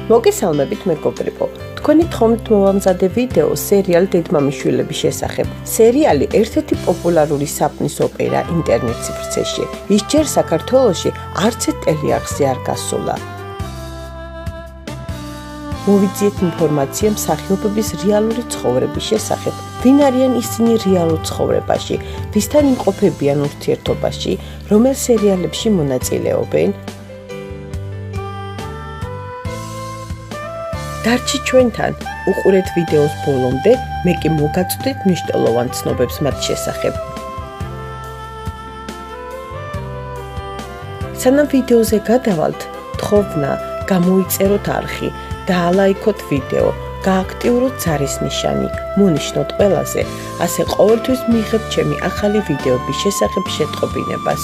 მოგესალმებით მეგობრებო. თქვენი თხოვნით მოვამზადე ვიდეო სერიალ დედმამიშვილების შესახებ. სერიალი ერთ-ერთი პოპულარული საფნის ოპერა ინტერნეტ სივრცეში. ის ჯერ საქართველოში არც ერთ ტელეარხზე არ გასულა. მოვიძიეთ ინფორმაცია მსახიობების რეალური ცხოვრების შესახებ. ვინ არიან ისინი რეალურ ცხოვრებაში, ვისთან იმყოფებიან ურთიერთობაში, რომელ სერიალებში მონაწილეობენ? დარჩი ჩვენთან, უყურეთ ვიდეოს ბოლომდე, მე კი მოგაწვდით მნიშვნელოვან ცნობებს მათ შესახებ. სანამ ვიდეოზე გადავალთ, თხოვნა, გამოიწეროთ არხი, დაალაიქოთ ვიდეო, გააქტიუროთ ზარის ნიშანი, მონიშნოთ ყველაზე, ასე ყოველთვის მიიღებთ ჩემი ახალი ვიდეოების შესახებ შეტყობინებას.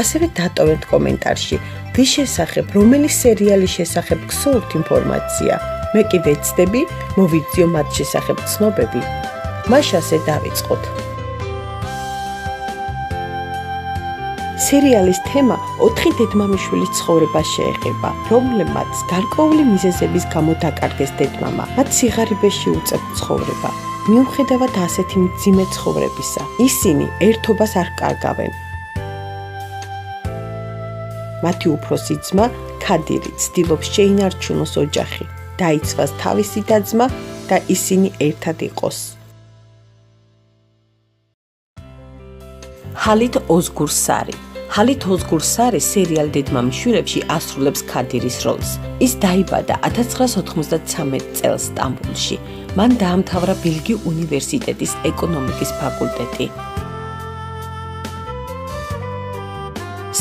ასევე დატოვეთ კომენტარში, ვის შესახებ, რომელი სერიალის შესახებ გსურთ ინფორმაცია. მე კი ვეცდები, მოვიძიო მათ შესახებ ცნობები. მაშასე დავიწყოთ. სერიალის თემა 4 დედმამიშვილის ცხოვრებას შეეხება, რომლებმაც გარკვეული მიზეზების გამო დაკარგეს დედმამა. მათ სიღარიბეში უწევთ ცხოვრება. მიუხედავად ასეთი მძიმე ცხოვრებისა, ისინი ერთობას არ კარგავენ. მათი უფროსი ძმა, ქადირი, ცდილობს შეინარჩუნოს ოჯახი, დაიცვას თავისი და-ძმა და ისინი ერთად იყოს. ჰალით ოზგურსარი. ჰალით ოზგურსარი სერიალ დედმამიშვილებში ასრულებს ქადირის როლს. ის დაიბადა 1993 წელს სტამბოლში. მან დაამთავრა ბილგი უნივერსიტეტის ეკონომიკის ფაკულტეტი.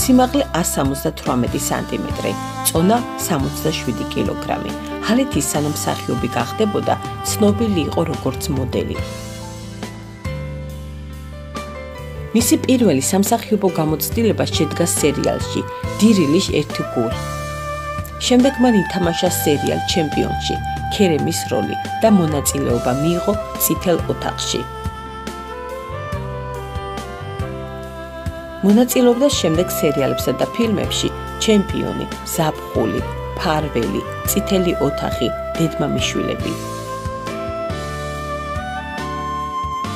სიმაღლე 178 სანტიმეტრი, წონა 67 კილოგრამი. ჰალით სანამ მსახიობი გახდებოდა, ცნობილი იყო როგორც მოდელი. მისი პირველი სამსახიობო გამოცდილება შედგა სერიალში დირილის ერთი გული. შემდეგ მან ითამაშა სერიალ ჩემპიონში, ქერემის როლი და მონაწილეობა მიიღო წითელ ოთახში. მონაწილეობდა შემდეგ სერიალებსა და ფილმებში ჩემპიონი, ზაფხული, ფარველი, წითელი ოთახი, დედმამიშვილები.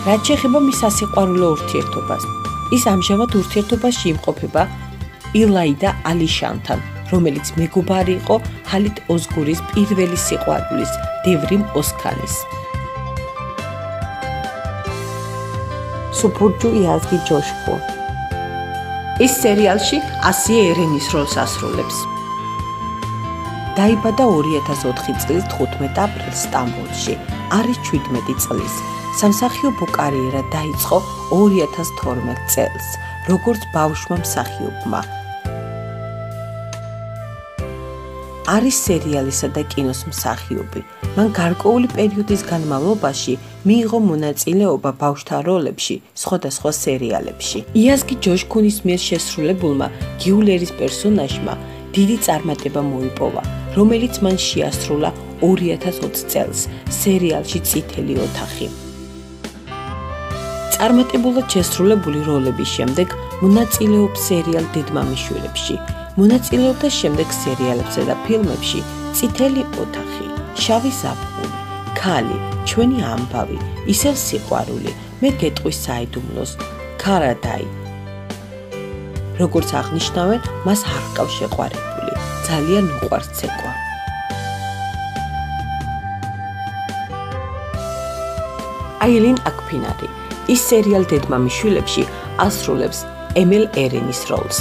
რაც შეეხება მის სასიყვარულო ურთიერთობას, ის ამჟამად ურთიერთობაში იმყოფება ილაიდა ალიშანთან, რომელიც მეგობარი იყო ჰალით ოზგურის პირველი სიყვარულის, დევრიმ ოსქანის. სუპურჯუ იაზგი ჯოშკო. ის სერიალში ასიე ერენის როლს ასრულებს. დაიბადა 2004 წლის 15 აპრილს სტამბოლში, არის 17 წლის. სამსახიობო კარიერა დაიწყო 2012 წელს, როგორც ბავშვმა მსახიობმა. არის სერიალისა და კინოს მსახიობი. მან გარკვეული პერიოდის განმავლობაში მიიღო მონაწილეობა ბავშვთა როლებში სხვადასხვა სერიალებში. იაზგი ჯოშკუნის მიერ შესრულებულმა გიულერის პერსონაჟმა დიდი წარმატება მოიპოვა, რომელიც მან შეასრულა 2020 წელს სერიალში წითელი ოთახი. წარმატებულად შესრულებული როლების შემდეგ მონაწილეობს სერიალ დედმამიშვილებში. მონაწილეობდა შემდეგ სერიალებსა და ფილმებში წითელი ოთახი, შავი ზაფხული, ქალი, ჩვენი ამბავი, ისევ სიყვარული, მე გეტყვის საიდუმლოს, ქარადაი. როგორც აღნიშნავენ, მას არ ჰყავს შეყვარებული, ძალიან უყვარს ცეკვა. აილინ აკფინარი. ის სერიალ დედმამიშვილებში ასრულებს ემელ ერენის როლს.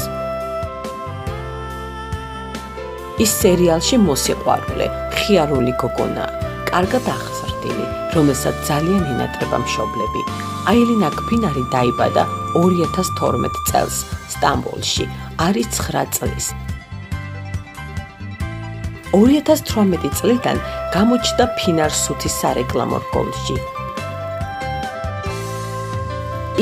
ის სერიალში მოსიყვარულე, ხიარული გოგონაა, კარგად აღზრდილი, რომელსაც ძალიან ინატრება მშობლები. აილინ აკფინარი დაიბადა 2012 წელს სტამბოლში, არის 9 წლის. 2018 წლიდან გამოჩნდა ფინარ სუთის სარეკლამო როლში.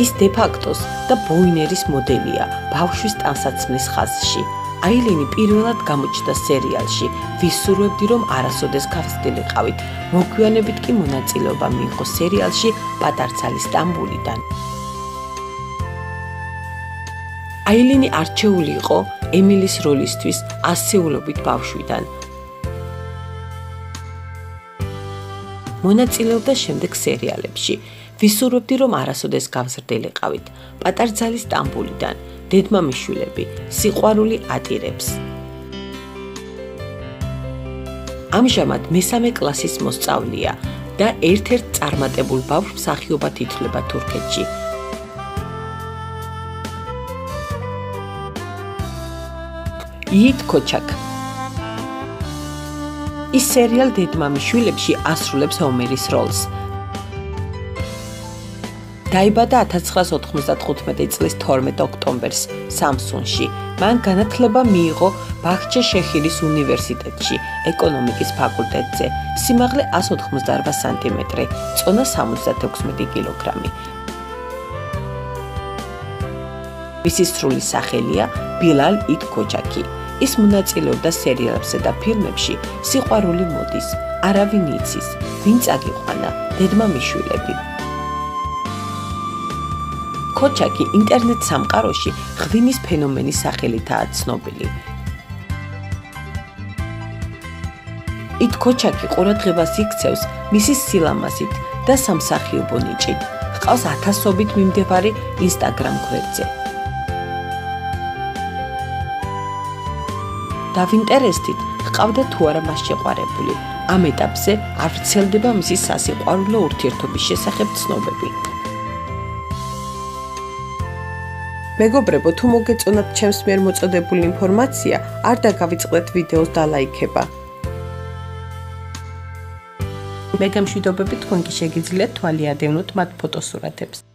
ის დე-ფაქტოს და ბოინერის მოდელია ბავშვის ტანსაცმლის ხაზში. აილინი პირველად გამოჩნდა სერიალში ვისურვებდი რომ არასოდეს გავხსნილიყავით. მოგვიანებით კი მონაწილეობა მიიღო სერიალში პატარცალი სტამბოლიდან. აილინი არჩეული იყო ემილის როლისთვის ასეულობით ბავშვიდან. მონაწილეობდა შემდეგ სერიალებში. ვისურვებდი, რომ არასოდეს გავზრდელიყავით. პატარძალი სტამბულიდან, დედმამიშვილები, სიყვარული ატირებს. ამჟამად მესამე კლასის მოსწავლეა და ერთ-ერთ წარმატებულ ბავშვ მსახიობად ითვლება თურქეთში. იით კოჩაკ ის სერიალ დედმამიშვილებში ასრულებს ომერის როლს. დაიბადა 1995 წლის 12 ოქტომბერს სამსუნში. მან განათლება მიიღო ბახჩე-შეჰირის უნივერსიტეტში, ეკონომიკის ფაკულტეტზე. სიმაღლე 188 სანტიმეტრი, წონა 76 კილოგრამი. მისი სრული სახელია ბილალ ით კოჩაკი. ის მონაწილეობდა სერიალებსა და ფილმებში სიყვარული მოდის, არავინ იცის, ვინ წაგიყვანა, დედმამიშვილები. კოჩაკი ინტერნეტ სამყაროში ღვინის ფენომენის სახელითაა ცნობილი. ით კოჩაკი ყურადღებას იქცევს მისი სილამაზით და სამსახიობო ნიჭით. ჰყავს ათასობით მიმდევარი ინსტაგრამ გვერდზე. დავინტერესდით, ჰყავდა თუ არა მას შეყვარებული. ამ ეტაპზე არ ვრცელდება მისი სასიყვარულო ურთიერთობის შესახებ ცნობები. მეგობრებო, თუ მოგეწონათ ჩემს მიერ მოწოდებული ინფორმაცია, არ დაგავიწყდეთ ვიდეოს დალაიქება. მე გამშვიდობებით, თქვენ კი შეგიძლიათ თვალიადევნოთ მათ ფოტოსურათებს.